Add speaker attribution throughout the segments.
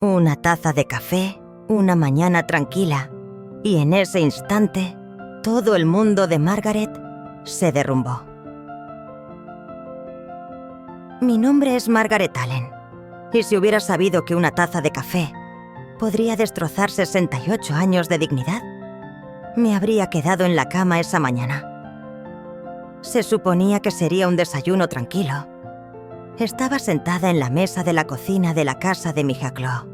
Speaker 1: Una taza de café, una mañana tranquila, y en ese instante, todo el mundo de Margaret se derrumbó. Mi nombre es Margaret Allen, y si hubiera sabido que una taza de café podría destrozar 68 años de dignidad, me habría quedado en la cama esa mañana. Se suponía que sería un desayuno tranquilo. Estaba sentada en la mesa de la cocina de la casa de Mijaclo,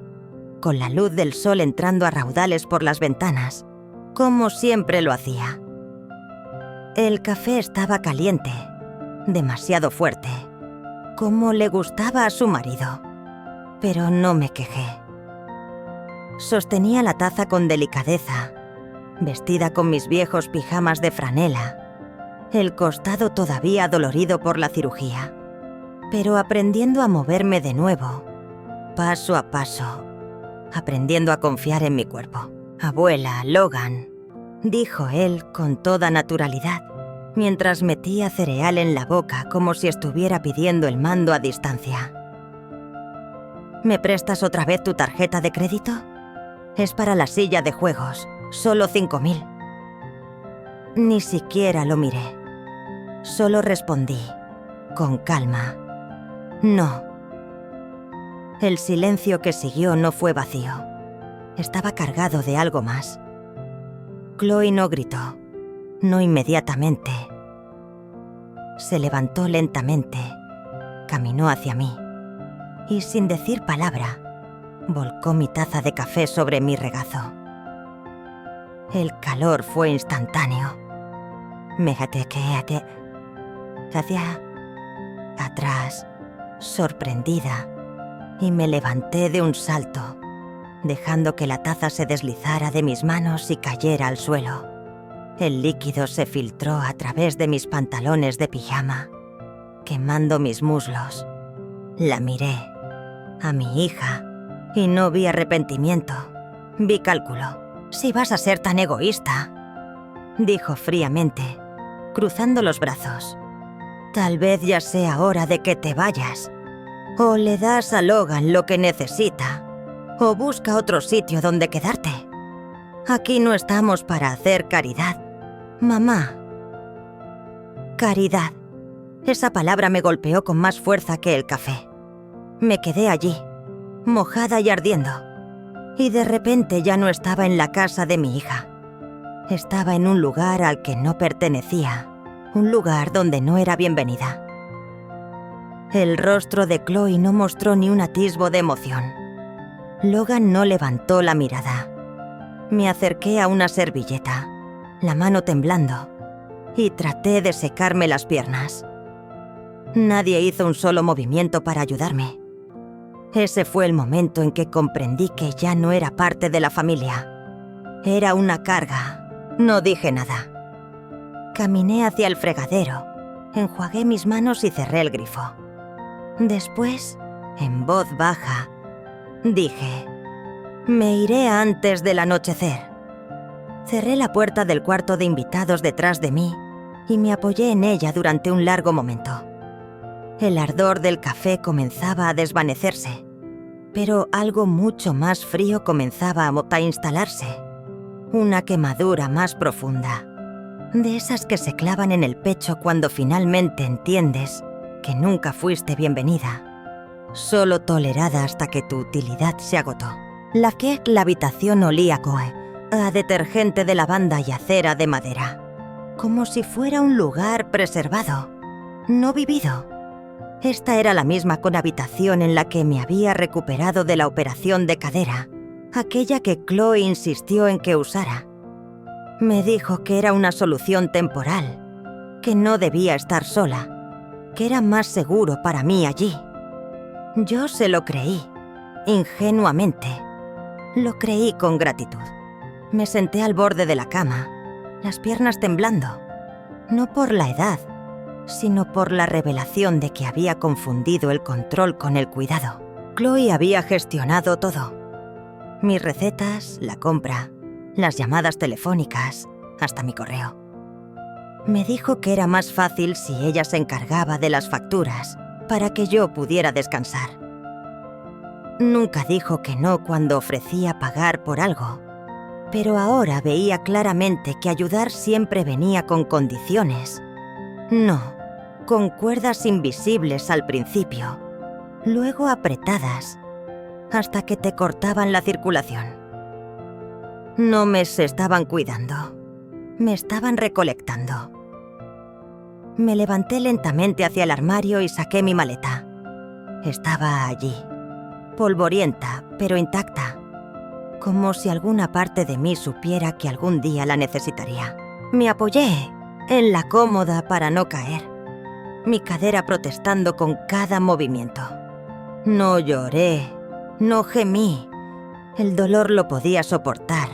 Speaker 1: con la luz del sol entrando a raudales por las ventanas, como siempre lo hacía. El café estaba caliente, demasiado fuerte, como le gustaba a su marido, pero no me quejé. Sostenía la taza con delicadeza, vestida con mis viejos pijamas de franela, el costado todavía dolorido por la cirugía, pero aprendiendo a moverme de nuevo, paso a paso, aprendiendo a confiar en mi cuerpo. «Abuela, Logan», dijo él con toda naturalidad, mientras metía cereal en la boca como si estuviera pidiendo el mando a distancia. «¿Me prestas otra vez tu tarjeta de crédito? Es para la silla de juegos, solo 5.000». Ni siquiera lo miré. Solo respondí, con calma, «No». El silencio que siguió no fue vacío. Estaba cargado de algo más. Chloe no gritó, no inmediatamente. Se levantó lentamente, caminó hacia mí y, sin decir palabra, volcó mi taza de café sobre mi regazo. El calor fue instantáneo. Me jatequé hacia atrás, sorprendida, y me levanté de un salto, dejando que la taza se deslizara de mis manos y cayera al suelo. El líquido se filtró a través de mis pantalones de pijama, quemando mis muslos. La miré, a mi hija, y no vi arrepentimiento, vi cálculo. «Si vas a ser tan egoísta», dijo fríamente, cruzando los brazos, «tal vez ya sea hora de que te vayas. O le das a Logan lo que necesita, o busca otro sitio donde quedarte. Aquí no estamos para hacer caridad, mamá». Caridad. Esa palabra me golpeó con más fuerza que el café. Me quedé allí, mojada y ardiendo, y de repente ya no estaba en la casa de mi hija. Estaba en un lugar al que no pertenecía, un lugar donde no era bienvenida. El rostro de Chloe no mostró ni un atisbo de emoción. Logan no levantó la mirada. Me acerqué a una servilleta, la mano temblando, y traté de secarme las piernas. Nadie hizo un solo movimiento para ayudarme. Ese fue el momento en que comprendí que ya no era parte de la familia. Era una carga. No dije nada. Caminé hacia el fregadero, enjuagué mis manos y cerré el grifo. Después, en voz baja, dije: «Me iré antes del anochecer». Cerré la puerta del cuarto de invitados detrás de mí y me apoyé en ella durante un largo momento. El ardor del café comenzaba a desvanecerse, pero algo mucho más frío comenzaba a instalarse. Una quemadura más profunda, de esas que se clavan en el pecho cuando finalmente entiendes que nunca fuiste bienvenida, solo tolerada hasta que tu utilidad se agotó. La habitación olía a detergente de lavanda y a cera de madera, como si fuera un lugar preservado, no vivido. Esta era la misma habitación en la que me había recuperado de la operación de cadera, aquella que Chloe insistió en que usara. Me dijo que era una solución temporal, que no debía estar sola, que era más seguro para mí allí. Yo se lo creí, ingenuamente. Lo creí con gratitud. Me senté al borde de la cama, las piernas temblando, no por la edad, sino por la revelación de que había confundido el control con el cuidado. Chloe había gestionado todo. Mis recetas, la compra, las llamadas telefónicas, hasta mi correo. Me dijo que era más fácil si ella se encargaba de las facturas, para que yo pudiera descansar. Nunca dijo que no cuando ofrecía pagar por algo, pero ahora veía claramente que ayudar siempre venía con condiciones. No, con cuerdas invisibles al principio, luego apretadas, hasta que te cortaban la circulación. No me estaban cuidando, me estaban recolectando. Me levanté lentamente hacia el armario y saqué mi maleta. Estaba allí, polvorienta, pero intacta, como si alguna parte de mí supiera que algún día la necesitaría. Me apoyé en la cómoda para no caer, mi cadera protestando con cada movimiento. No lloré, no gemí. El dolor lo podía soportar.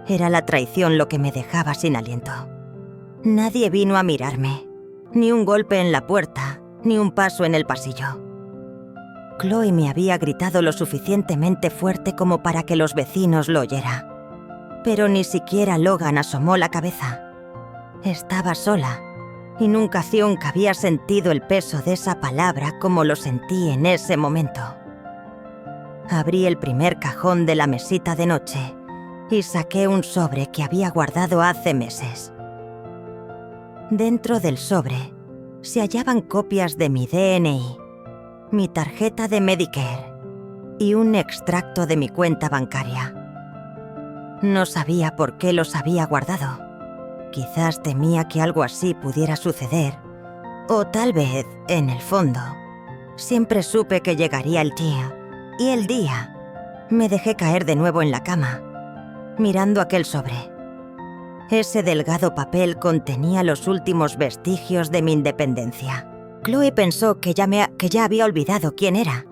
Speaker 1: Era la traición lo que me dejaba sin aliento. Nadie vino a mirarme, ni un golpe en la puerta, ni un paso en el pasillo. Chloe me había gritado lo suficientemente fuerte como para que los vecinos lo oyeran. Pero ni siquiera Logan asomó la cabeza. Estaba sola, y nunca Thunk había sentido el peso de esa palabra como lo sentí en ese momento. Abrí el primer cajón de la mesita de noche y saqué un sobre que había guardado hace meses. Dentro del sobre se hallaban copias de mi DNI, mi tarjeta de Medicare y un extracto de mi cuenta bancaria. No sabía por qué los había guardado. Quizás temía que algo así pudiera suceder, o tal vez, en el fondo, siempre supe que llegaría el día, y el día me dejé caer de nuevo en la cama, mirando aquel sobre. Ese delgado papel contenía los últimos vestigios de mi independencia. Chloe pensó que ya había olvidado quién era,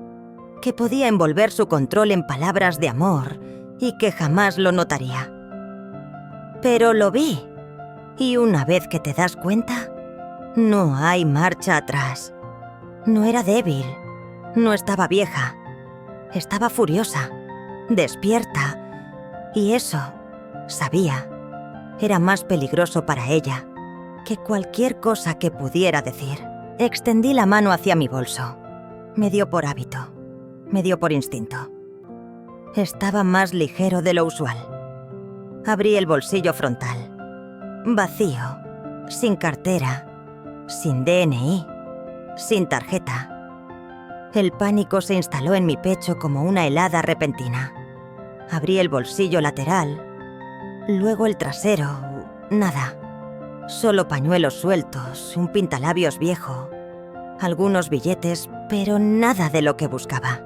Speaker 1: que podía envolver su control en palabras de amor y que jamás lo notaría. Pero lo vi, y una vez que te das cuenta, no hay marcha atrás. No era débil, no estaba vieja, estaba furiosa, despierta, y eso, sabía, era más peligroso para ella que cualquier cosa que pudiera decir. Extendí la mano hacia mi bolso. Me dio por hábito, me dio por instinto. Estaba más ligero de lo usual. Abrí el bolsillo frontal. Vacío, sin cartera, sin DNI, sin tarjeta. El pánico se instaló en mi pecho como una helada repentina. Abrí el bolsillo lateral, luego el trasero, nada. Solo pañuelos sueltos, un pintalabios viejo, algunos billetes, pero nada de lo que buscaba.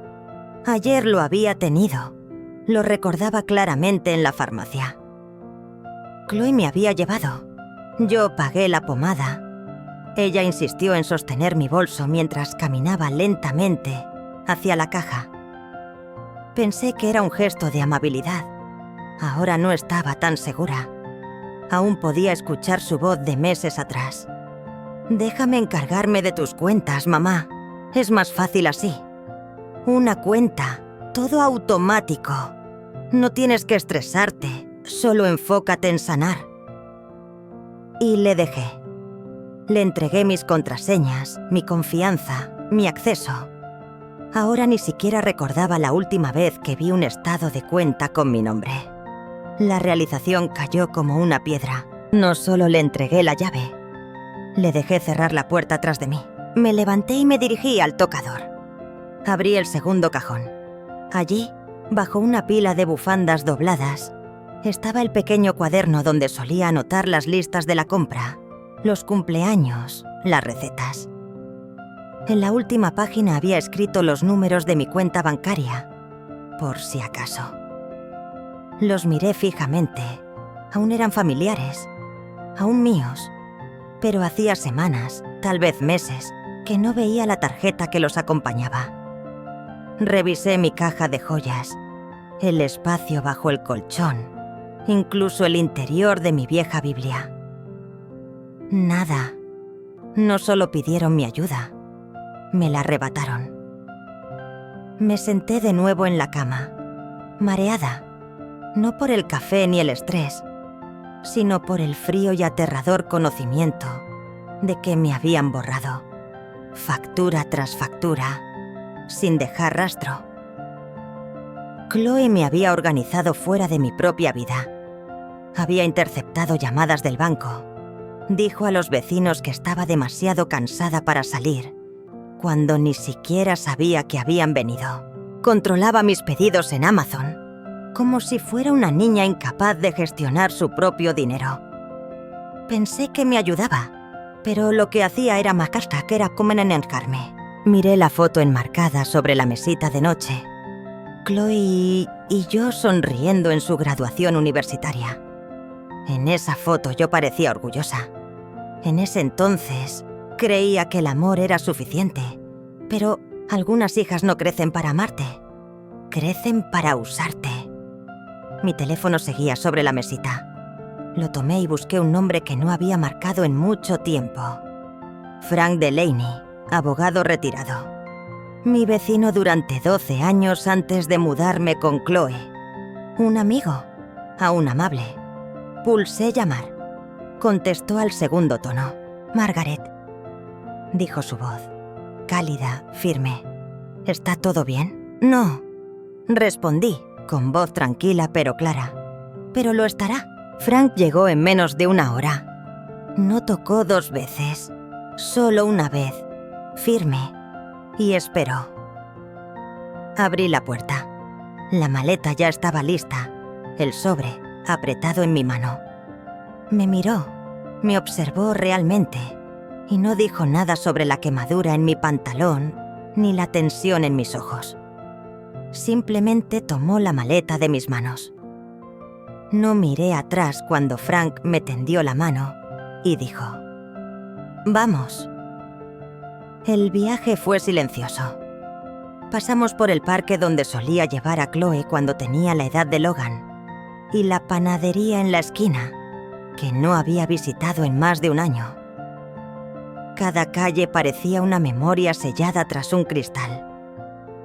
Speaker 1: Ayer lo había tenido, lo recordaba claramente en la farmacia. Chloe me había llevado. Yo pagué la pomada. Ella insistió en sostener mi bolso mientras caminaba lentamente hacia la caja. Pensé que era un gesto de amabilidad. Ahora no estaba tan segura. Aún podía escuchar su voz de meses atrás. «Déjame encargarme de tus cuentas, mamá. Es más fácil así. Una cuenta, todo automático. No tienes que estresarte, solo enfócate en sanar». Y le dejé. Le entregué mis contraseñas, mi confianza, mi acceso. Ahora ni siquiera recordaba la última vez que vi un estado de cuenta con mi nombre. La realización cayó como una piedra. No solo le entregué la llave, le dejé cerrar la puerta tras de mí. Me levanté y me dirigí al tocador. Abrí el segundo cajón. Allí, bajo una pila de bufandas dobladas, estaba el pequeño cuaderno donde solía anotar las listas de la compra, los cumpleaños, las recetas. En la última página había escrito los números de mi cuenta bancaria, por si acaso. Los miré fijamente. Aún eran familiares, aún míos, pero hacía semanas, tal vez meses, que no veía la tarjeta que los acompañaba. Revisé mi caja de joyas, el espacio bajo el colchón, incluso el interior de mi vieja Biblia. Nada. No solo pidieron mi ayuda, me la arrebataron. Me senté de nuevo en la cama, mareada, no por el café ni el estrés, sino por el frío y aterrador conocimiento de que me habían borrado, factura tras factura, sin dejar rastro. Chloe me había organizado fuera de mi propia vida. Había interceptado llamadas del banco. Dijo a los vecinos que estaba demasiado cansada para salir, cuando ni siquiera sabía que habían venido. Controlaba mis pedidos en Amazon, como si fuera una niña incapaz de gestionar su propio dinero. Pensé que me ayudaba, pero lo que hacía era macasta, que era como enenjarme. Miré la foto enmarcada sobre la mesita de noche. Chloe y yo sonriendo en su graduación universitaria. En esa foto yo parecía orgullosa. En ese entonces creía que el amor era suficiente, pero algunas hijas no crecen para amarte, crecen para usarte. Mi teléfono seguía sobre la mesita. Lo tomé y busqué un nombre que no había marcado en mucho tiempo. Frank Delaney, abogado retirado. Mi vecino durante 12 años antes de mudarme con Chloe. Un amigo, aún amable. Pulsé llamar. Contestó al segundo tono. «Margaret», dijo su voz, cálida, firme. «¿Está todo bien?» «No», respondí, con voz tranquila pero clara. «Pero lo estará». Frank llegó en menos de una hora. No tocó 2 veces, solo una vez, firme, y esperó. Abrí la puerta. La maleta ya estaba lista, el sobre apretado en mi mano. Me miró, me observó realmente, y no dijo nada sobre la quemadura en mi pantalón ni la tensión en mis ojos. Simplemente tomó la maleta de mis manos. No miré atrás cuando Frank me tendió la mano y dijo: «Vamos». El viaje fue silencioso. Pasamos por el parque donde solía llevar a Chloe cuando tenía la edad de Logan y la panadería en la esquina, que no había visitado en más de un año. Cada calle parecía una memoria sellada tras un cristal.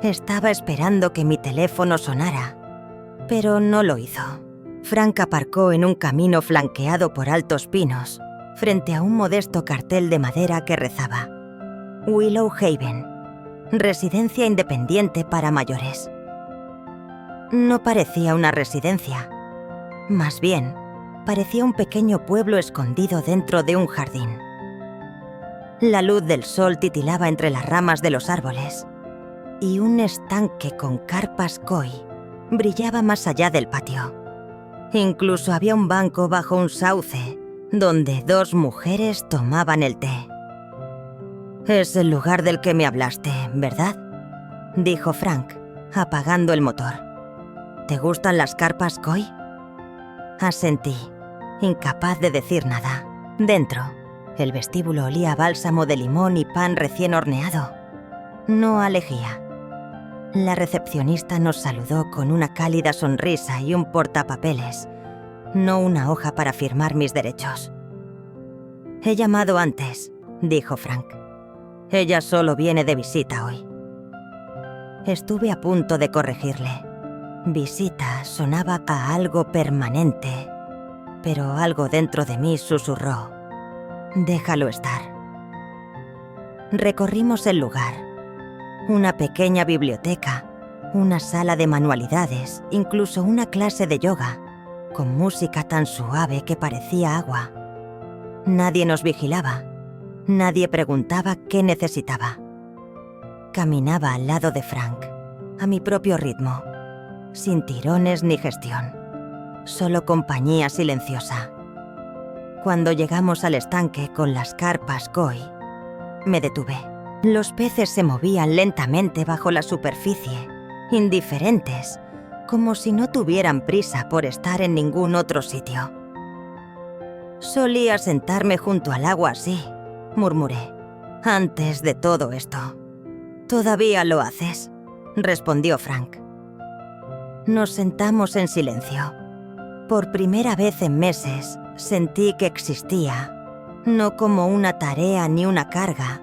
Speaker 1: Estaba esperando que mi teléfono sonara, pero no lo hizo. Frank aparcó en un camino flanqueado por altos pinos, frente a un modesto cartel de madera que rezaba: Willow Haven, residencia independiente para mayores. No parecía una residencia. Más bien, parecía un pequeño pueblo escondido dentro de un jardín. La luz del sol titilaba entre las ramas de los árboles, y un estanque con carpas koi brillaba más allá del patio. Incluso había un banco bajo un sauce, donde 2 mujeres tomaban el té. «Es el lugar del que me hablaste, ¿verdad?», dijo Frank, apagando el motor. «¿Te gustan las carpas koi?». Asentí, incapaz de decir nada. Dentro, el vestíbulo olía a bálsamo de limón y pan recién horneado. No a lejía. La recepcionista nos saludó con una cálida sonrisa y un portapapeles, no una hoja para firmar mis derechos. «He llamado antes», dijo Frank. «Ella solo viene de visita hoy». Estuve a punto de corregirle. Visita sonaba a algo permanente, pero algo dentro de mí susurró: «Déjalo estar». Recorrimos el lugar. Una pequeña biblioteca, una sala de manualidades, incluso una clase de yoga, con música tan suave que parecía agua. Nadie nos vigilaba, nadie preguntaba qué necesitaba. Caminaba al lado de Frank, a mi propio ritmo, sin tirones ni gestión, solo compañía silenciosa. Cuando llegamos al estanque con las carpas koi, me detuve. Los peces se movían lentamente bajo la superficie, indiferentes, como si no tuvieran prisa por estar en ningún otro sitio. «Solía sentarme junto al agua así», murmuré, «antes de todo esto». «¿Todavía lo haces?», respondió Frank. Nos sentamos en silencio. Por primera vez en meses sentí que existía, no como una tarea ni una carga,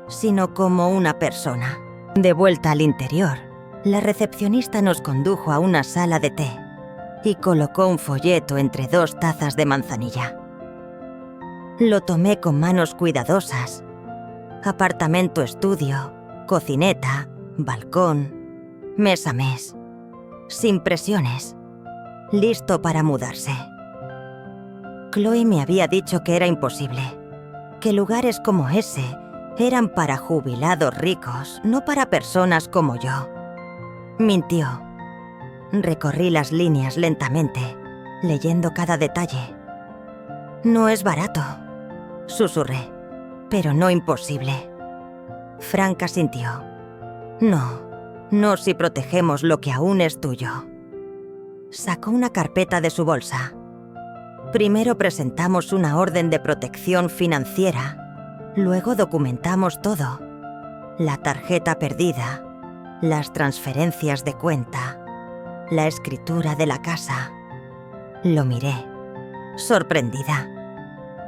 Speaker 1: sino como una persona. De vuelta al interior, la recepcionista nos condujo a una sala de té y colocó un folleto entre 2 tazas de manzanilla. Lo tomé con manos cuidadosas. Apartamento-estudio, cocineta, balcón, mes a mes. sin presiones, listo para mudarse. Chloe me había dicho que era imposible, que lugares como ese eran para jubilados ricos, no para personas como yo. Mintió. Recorrí las líneas lentamente, leyendo cada detalle. No es barato, susurré, pero no imposible. Frank asintió. No si protegemos lo que aún es tuyo. Sacó una carpeta de su bolsa. Primero presentamos una orden de protección financiera, luego documentamos todo. La tarjeta perdida, las transferencias de cuenta, la escritura de la casa. Lo miré, sorprendida.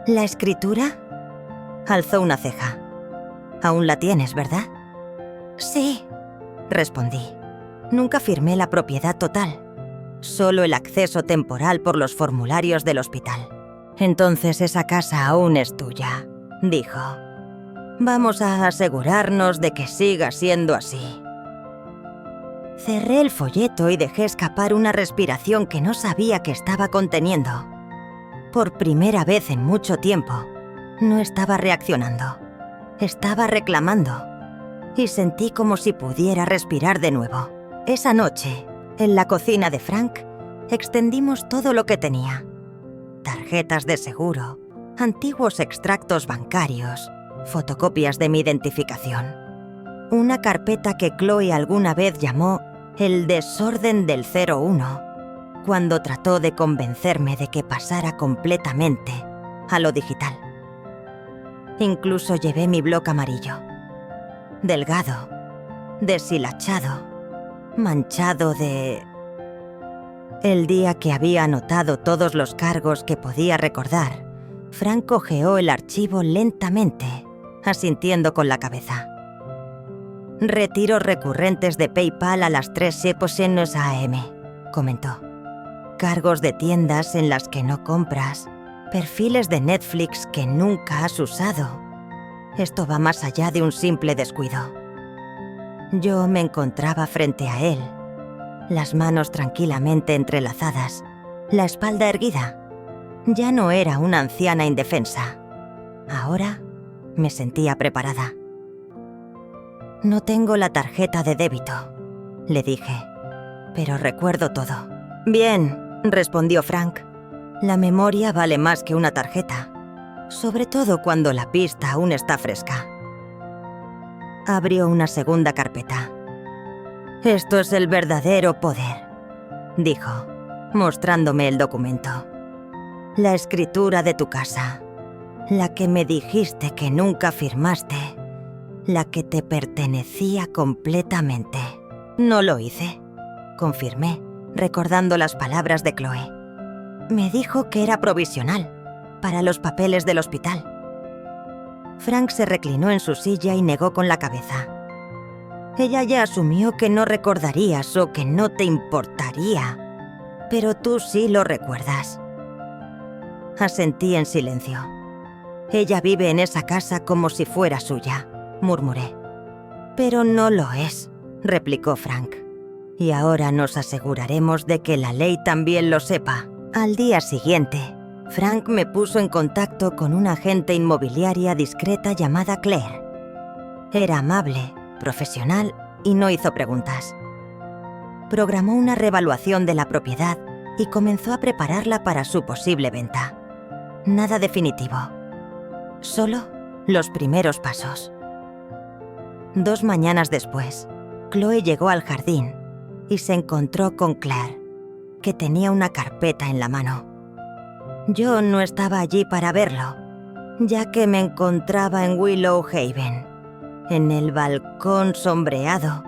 Speaker 1: ¿La escritura? Alzó una ceja. Aún la tienes, ¿verdad? Sí, respondí. Nunca firmé la propiedad total, solo el acceso temporal por los formularios del hospital. Entonces esa casa aún es tuya, dijo. Vamos a asegurarnos de que siga siendo así. Cerré el folleto y dejé escapar una respiración que no sabía que estaba conteniendo. Por primera vez en mucho tiempo, no estaba reaccionando. Estaba reclamando. Y sentí como si pudiera respirar de nuevo. Esa noche, en la cocina de Frank, extendimos todo lo que tenía. Tarjetas de seguro, antiguos extractos bancarios, fotocopias de mi identificación. Una carpeta que Chloe alguna vez llamó el desorden del 01, cuando trató de convencerme de que pasara completamente a lo digital. Incluso llevé mi bloc amarillo. Delgado, deshilachado, manchado de... El día que había anotado todos los cargos que podía recordar, Frank hojeó el archivo lentamente, asintiendo con la cabeza. Retiros recurrentes de PayPal a las 3:00 AM, comentó. Cargos de tiendas en las que no compras, perfiles de Netflix que nunca has usado. Esto va más allá de un simple descuido. Yo me encontraba frente a él, las manos tranquilamente entrelazadas, la espalda erguida. Ya no era una anciana indefensa. Ahora me sentía preparada. No tengo la tarjeta de débito, le dije, pero recuerdo todo. Bien, respondió Frank. La memoria vale más que una tarjeta, sobre todo cuando la pista aún está fresca. Abrió una segunda carpeta. Esto es el verdadero poder, dijo, mostrándome el documento. La escritura de tu casa, la que me dijiste que nunca firmaste, la que te pertenecía completamente. No lo hice, confirmé, recordando las palabras de Chloe. Me dijo que era provisional, para los papeles del hospital. Frank se reclinó en su silla y negó con la cabeza. Ella ya asumió que no recordarías o que no te importaría, pero tú sí lo recuerdas. Asentí en silencio. Ella vive en esa casa como si fuera suya, murmuré. Pero no lo es, replicó Frank. Y ahora nos aseguraremos de que la ley también lo sepa. Al día siguiente, Frank me puso en contacto con una agente inmobiliaria discreta llamada Claire. Era amable, profesional y no hizo preguntas. Programó una revaluación de la propiedad y comenzó a prepararla para su posible venta. Nada definitivo. Solo los primeros pasos. 2 mañanas después, Chloe llegó al jardín y se encontró con Claire, que tenía una carpeta en la mano. Yo no estaba allí para verlo, ya que me encontraba en Willow Haven, en el balcón sombreado,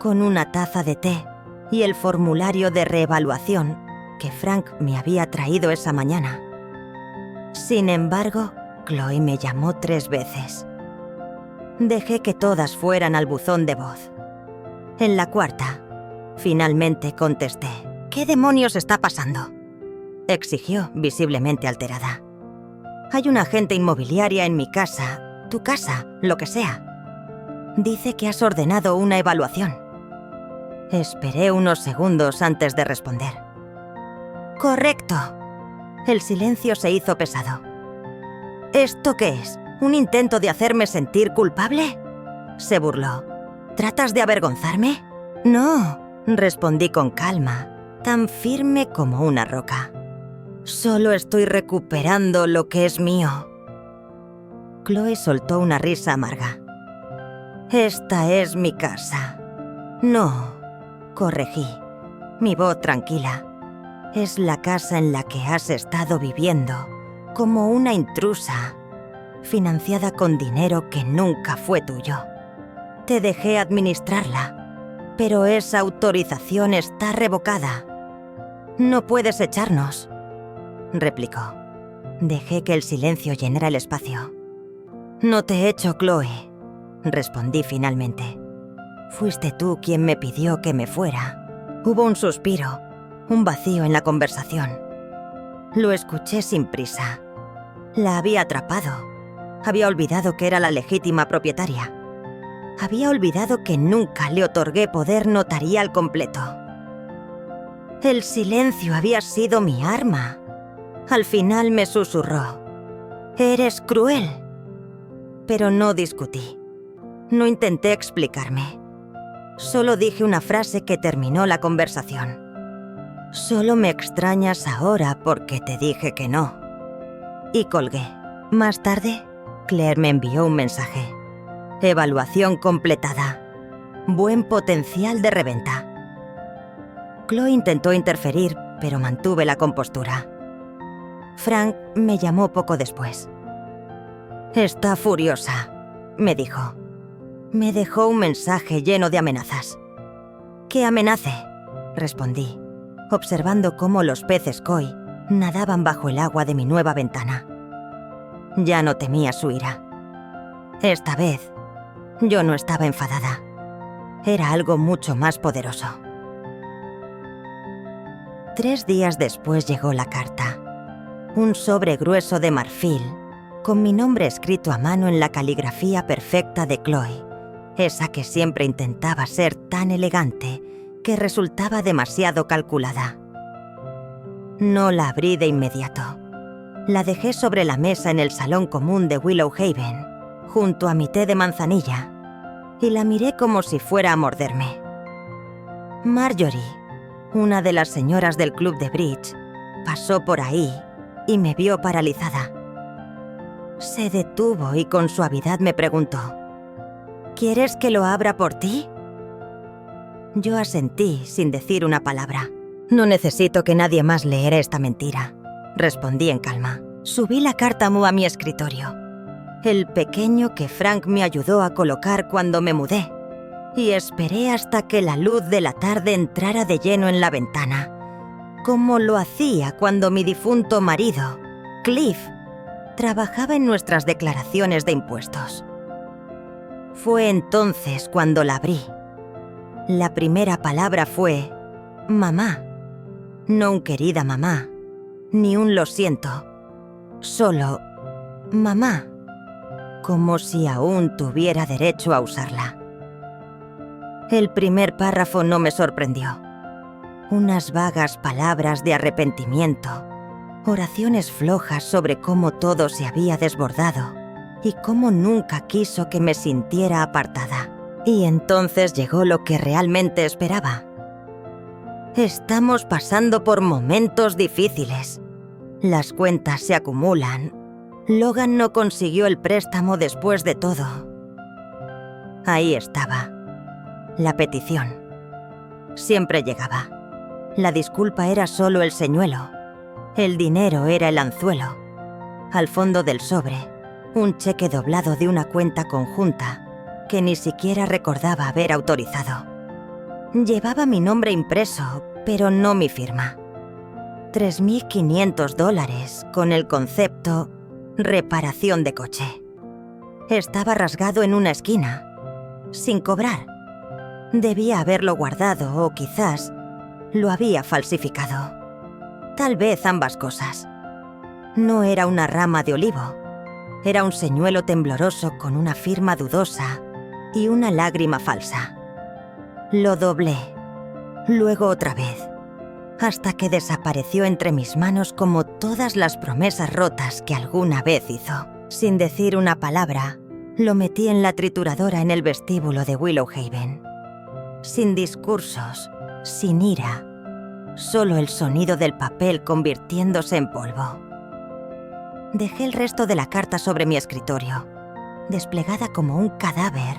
Speaker 1: con una taza de té y el formulario de reevaluación que Frank me había traído esa mañana. Sin embargo, Chloe me llamó 3 veces. Dejé que todas fueran al buzón de voz. En la cuarta, finalmente contesté. ¿Qué demonios está pasando?, exigió, visiblemente alterada. Hay una agente inmobiliaria en mi casa, tu casa, lo que sea. Dice que has ordenado una evaluación. Esperé unos segundos antes de responder. Correcto. El silencio se hizo pesado. ¿Esto qué es? ¿Un intento de hacerme sentir culpable? Se burló. ¿Tratas de avergonzarme? No, respondí con calma, tan firme como una roca. Solo estoy recuperando lo que es mío. Chloe soltó una risa amarga. Esta es mi casa. No, corregí, mi voz tranquila. Es la casa en la que has estado viviendo, como una intrusa, financiada con dinero que nunca fue tuyo. Te dejé administrarla, pero esa autorización está revocada. No puedes echarnos, replicó. Dejé que el silencio llenara el espacio. No te echo, Chloe, respondí finalmente. Fuiste tú quien me pidió que me fuera. Hubo un suspiro, un vacío en la conversación. Lo escuché sin prisa. La había atrapado. Había olvidado que era la legítima propietaria. Había olvidado que nunca le otorgué poder notarial completo. El silencio había sido mi arma. Al final me susurró: «Eres cruel». Pero no discutí. No intenté explicarme. Solo dije una frase que terminó la conversación. «Solo me extrañas ahora porque te dije que no». Y colgué. Más tarde, Claire me envió un mensaje. Evaluación completada. Buen potencial de reventa. Chloe intentó interferir, pero mantuve la compostura. Frank me llamó poco después. «Está furiosa», me dijo. Me dejó un mensaje lleno de amenazas. «¿Qué amenace?», respondí, observando cómo los peces koi nadaban bajo el agua de mi nueva ventana. Ya no temía su ira. Esta vez, yo no estaba enfadada. Era algo mucho más poderoso. 3 días después llegó la carta. Un sobre grueso de marfil, con mi nombre escrito a mano en la caligrafía perfecta de Chloe, esa que siempre intentaba ser tan elegante que resultaba demasiado calculada. No la abrí de inmediato. La dejé sobre la mesa en el salón común de Willow Haven, junto a mi té de manzanilla, y la miré como si fuera a morderme. Marjorie, una de las señoras del club de bridge, pasó por ahí y me vio paralizada. Se detuvo y con suavidad me preguntó: «¿Quieres que lo abra por ti?». Yo asentí sin decir una palabra. «No necesito que nadie más leyera esta mentira», respondí en calma. Subí la carta a mi escritorio, el pequeño que Frank me ayudó a colocar cuando me mudé, y esperé hasta que la luz de la tarde entrara de lleno en la ventana, como lo hacía cuando mi difunto marido, Cliff, trabajaba en nuestras declaraciones de impuestos. Fue entonces cuando la abrí. La primera palabra fue «mamá». No un «querida mamá», ni un «lo siento», solo «mamá», como si aún tuviera derecho a usarla. El primer párrafo no me sorprendió. Unas vagas palabras de arrepentimiento, oraciones flojas sobre cómo todo se había desbordado y cómo nunca quiso que me sintiera apartada. Y entonces llegó lo que realmente esperaba. Estamos pasando por momentos difíciles. Las cuentas se acumulan. Logan no consiguió el préstamo después de todo. Ahí estaba. La petición. Siempre llegaba. La disculpa era solo el señuelo. El dinero era el anzuelo. Al fondo del sobre, un cheque doblado de una cuenta conjunta que ni siquiera recordaba haber autorizado. Llevaba mi nombre impreso, pero no mi firma. $3.500 con el concepto reparación de coche. Estaba rasgado en una esquina, sin cobrar. Debía haberlo guardado o quizás lo había falsificado. Tal vez ambas cosas. No era una rama de olivo. Era un señuelo tembloroso con una firma dudosa y una lágrima falsa. Lo doblé, luego otra vez, hasta que desapareció entre mis manos como todas las promesas rotas que alguna vez hizo. Sin decir una palabra, lo metí en la trituradora en el vestíbulo de Willowhaven. Sin discursos, sin ira, solo el sonido del papel convirtiéndose en polvo. Dejé el resto de la carta sobre mi escritorio, desplegada como un cadáver,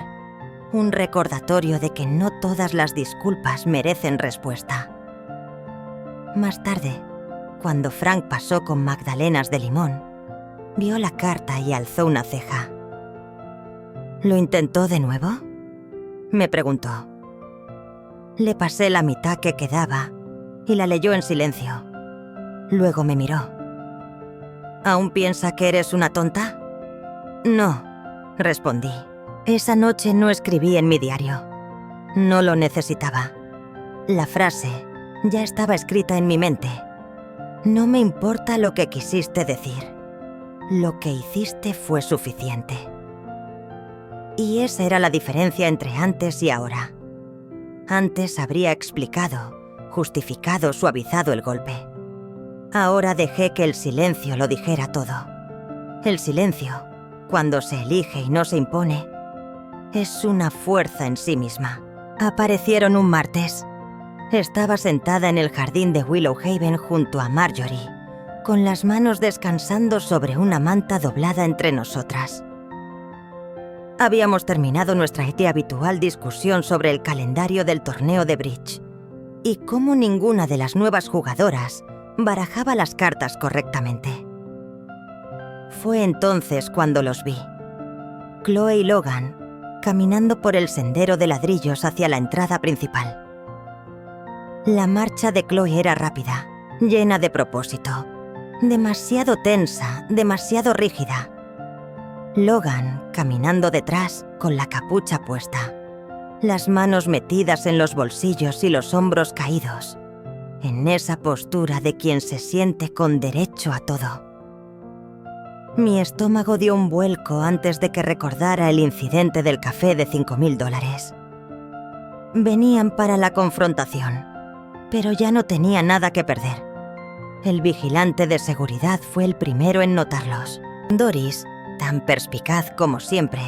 Speaker 1: un recordatorio de que no todas las disculpas merecen respuesta. Más tarde, cuando Frank pasó con magdalenas de limón, vio la carta y alzó una ceja. ¿Lo intentó de nuevo?, me preguntó. Le pasé la mitad que quedaba y la leyó en silencio. Luego me miró. ¿Aún piensa que eres una tonta? No, respondí. Esa noche no escribí en mi diario. No lo necesitaba. La frase ya estaba escrita en mi mente. No me importa lo que quisiste decir. Lo que hiciste fue suficiente. Y esa era la diferencia entre antes y ahora. Antes habría explicado, justificado, suavizado el golpe. Ahora dejé que el silencio lo dijera todo. El silencio, cuando se elige y no se impone, es una fuerza en sí misma. Aparecieron un martes. Estaba sentada en el jardín de Willowhaven junto a Marjorie, con las manos descansando sobre una manta doblada entre nosotras. Habíamos terminado nuestra ya habitual discusión sobre el calendario del torneo de bridge y cómo ninguna de las nuevas jugadoras barajaba las cartas correctamente. Fue entonces cuando los vi. Chloe y Logan caminando por el sendero de ladrillos hacia la entrada principal. La marcha de Chloe era rápida, llena de propósito, demasiado tensa, demasiado rígida. Logan caminando detrás con la capucha puesta, las manos metidas en los bolsillos y los hombros caídos, en esa postura de quien se siente con derecho a todo. Mi estómago dio un vuelco antes de que recordara el incidente del café de $5,000. Venían para la confrontación, pero ya no tenía nada que perder. El vigilante de seguridad fue el primero en notarlos. Doris, tan perspicaz como siempre,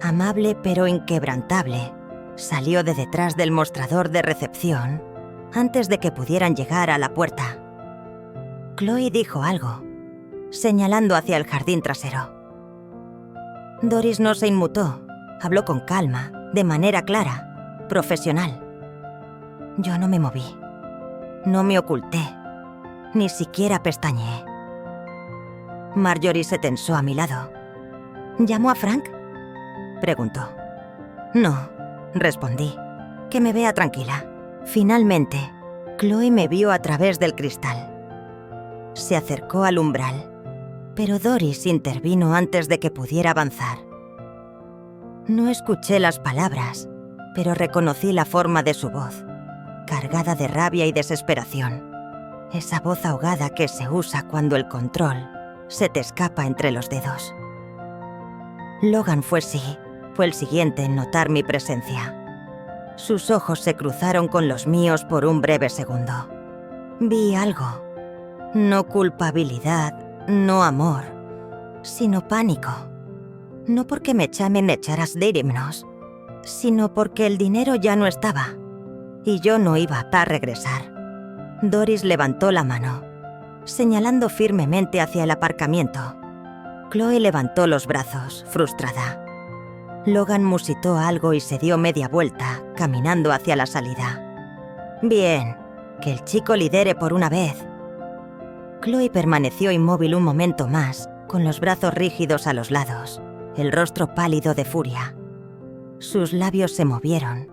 Speaker 1: amable pero inquebrantable, salió de detrás del mostrador de recepción antes de que pudieran llegar a la puerta. Chloe dijo algo, señalando hacia el jardín trasero. Doris no se inmutó, habló con calma, de manera clara, profesional. Yo no me moví, no me oculté, ni siquiera pestañeé. Marjorie se tensó a mi lado. ¿Llamó a Frank?, preguntó. No, respondí. Que me vea tranquila. Finalmente, Chloe me vio a través del cristal. Se acercó al umbral, pero Doris intervino antes de que pudiera avanzar. No escuché las palabras, pero reconocí la forma de su voz, cargada de rabia y desesperación. Esa voz ahogada que se usa cuando el control se te escapa entre los dedos. Logan fue el siguiente en notar mi presencia. Sus ojos se cruzaron con los míos por un breve segundo. Vi algo. No culpabilidad, no amor, sino pánico. No porque me echaras de irnos, sino porque el dinero ya no estaba y yo no iba a regresar. Doris levantó la mano, señalando firmemente hacia el aparcamiento. Chloe levantó los brazos, frustrada. Logan musitó algo y se dio media vuelta, caminando hacia la salida. Bien, que el chico lidere por una vez. Chloe permaneció inmóvil un momento más, con los brazos rígidos a los lados, el rostro pálido de furia. Sus labios se movieron,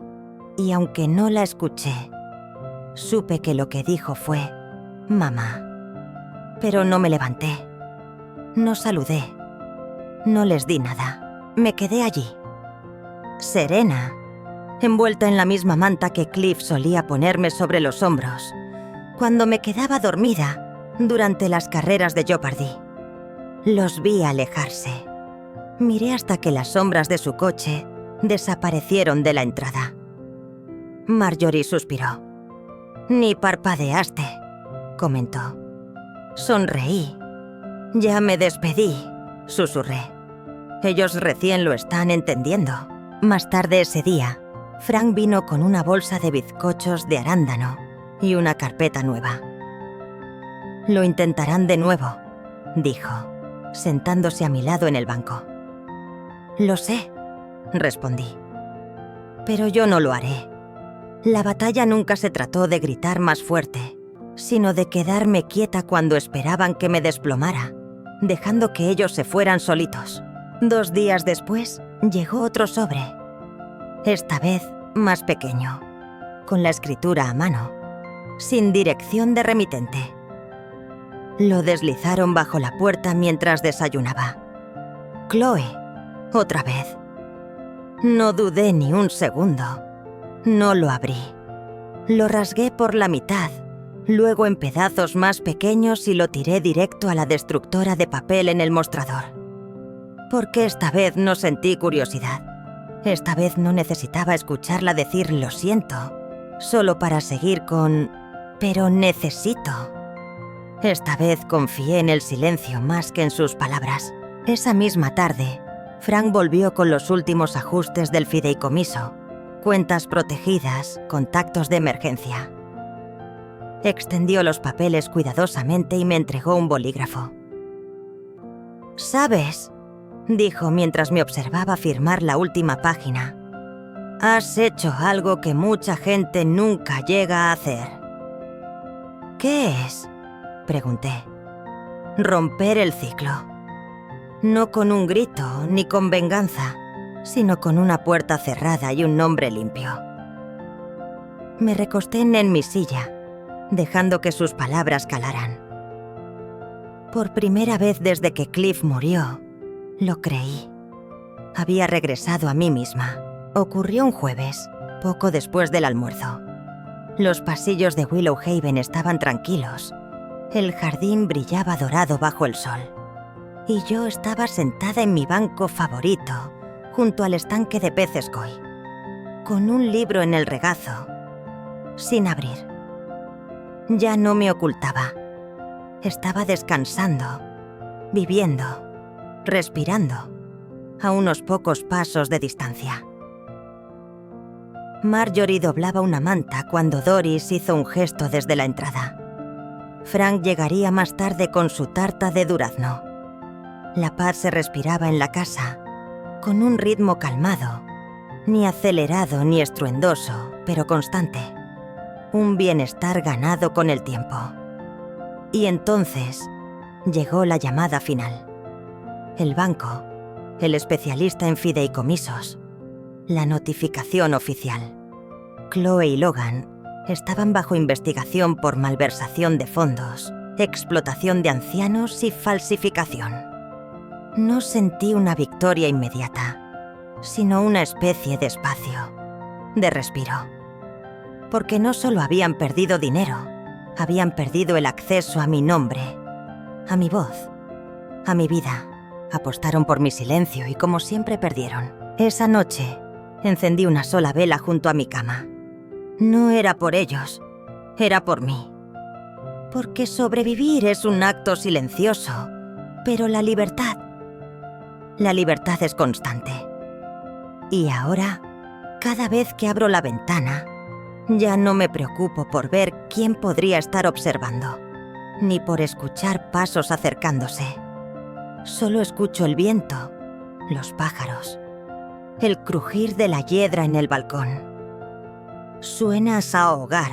Speaker 1: y aunque no la escuché, supe que lo que dijo fue «mamá». Pero no me levanté, no saludé, no les di nada. Me quedé allí, serena, envuelta en la misma manta que Cliff solía ponerme sobre los hombros, cuando me quedaba dormida durante las carreras de Jeopardy. Los vi alejarse. Miré hasta que las sombras de su coche desaparecieron de la entrada. Marjorie suspiró. Ni parpadeaste, comentó. Sonreí. Ya me despedí, susurré. Ellos recién lo están entendiendo. Más tarde ese día, Frank vino con una bolsa de bizcochos de arándano y una carpeta nueva. Lo intentarán de nuevo, dijo, sentándose a mi lado en el banco. Lo sé, respondí. Pero yo no lo haré. La batalla nunca se trató de gritar más fuerte, sino de quedarme quieta cuando esperaban que me desplomara, dejando que ellos se fueran solitos. 2 días después, llegó otro sobre. Esta vez más pequeño, con la escritura a mano, sin dirección de remitente. Lo deslizaron bajo la puerta mientras desayunaba. Chloe, otra vez. No dudé ni un segundo. No lo abrí. Lo rasgué por la mitad, luego en pedazos más pequeños y lo tiré directo a la destructora de papel en el mostrador. Porque esta vez no sentí curiosidad. Esta vez no necesitaba escucharla decir lo siento, solo para seguir con «pero necesito». Esta vez confié en el silencio más que en sus palabras. Esa misma tarde, Frank volvió con los últimos ajustes del fideicomiso, cuentas protegidas, contactos de emergencia. Extendió los papeles cuidadosamente y me entregó un bolígrafo. «¿Sabes?», dijo mientras me observaba firmar la última página. «Has hecho algo que mucha gente nunca llega a hacer». «¿Qué es?», pregunté. «Romper el ciclo. No con un grito ni con venganza, sino con una puerta cerrada y un nombre limpio». Me recosté en mi silla, dejando que sus palabras calaran. Por primera vez desde que Cliff murió, lo creí. Había regresado a mí misma. Ocurrió un jueves, poco después del almuerzo. Los pasillos de Willow Haven estaban tranquilos. El jardín brillaba dorado bajo el sol. Y yo estaba sentada en mi banco favorito, junto al estanque de peces koi, con un libro en el regazo, sin abrir. Ya no me ocultaba. Estaba descansando, viviendo, respirando, a unos pocos pasos de distancia. Marjorie doblaba una manta cuando Doris hizo un gesto desde la entrada. Frank llegaría más tarde con su tarta de durazno. La paz se respiraba en la casa, con un ritmo calmado, ni acelerado ni estruendoso, pero constante. Un bienestar ganado con el tiempo. Y entonces llegó la llamada final. El banco, el especialista en fideicomisos, la notificación oficial. Chloe y Logan estaban bajo investigación por malversación de fondos, explotación de ancianos y falsificación. No sentí una victoria inmediata, sino una especie de espacio, de respiro. Porque no solo habían perdido dinero, habían perdido el acceso a mi nombre, a mi voz, a mi vida. Apostaron por mi silencio y como siempre perdieron. Esa noche encendí una sola vela junto a mi cama. No era por ellos, era por mí. Porque sobrevivir es un acto silencioso, pero la libertad es constante. Y ahora, cada vez que abro la ventana, ya no me preocupo por ver quién podría estar observando, ni por escuchar pasos acercándose. Solo escucho el viento, los pájaros, el crujir de la hiedra en el balcón. Suena a ahogar,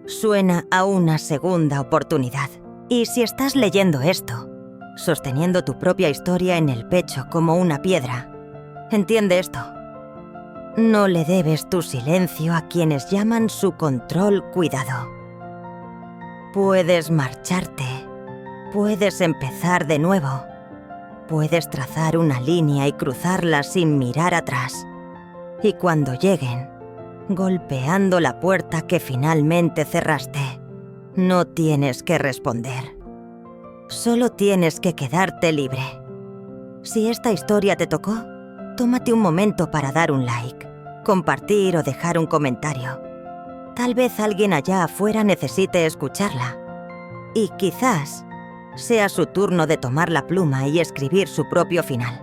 Speaker 1: suena a una segunda oportunidad. Y si estás leyendo esto, sosteniendo tu propia historia en el pecho como una piedra, entiende esto. No le debes tu silencio a quienes llaman su control cuidado. Puedes marcharte, puedes empezar de nuevo, puedes trazar una línea y cruzarla sin mirar atrás. Y cuando lleguen, golpeando la puerta que finalmente cerraste, no tienes que responder. Solo tienes que quedarte libre. Si esta historia te tocó, tómate un momento para dar un like, compartir o dejar un comentario. Tal vez alguien allá afuera necesite escucharla. Y quizás sea su turno de tomar la pluma y escribir su propio final.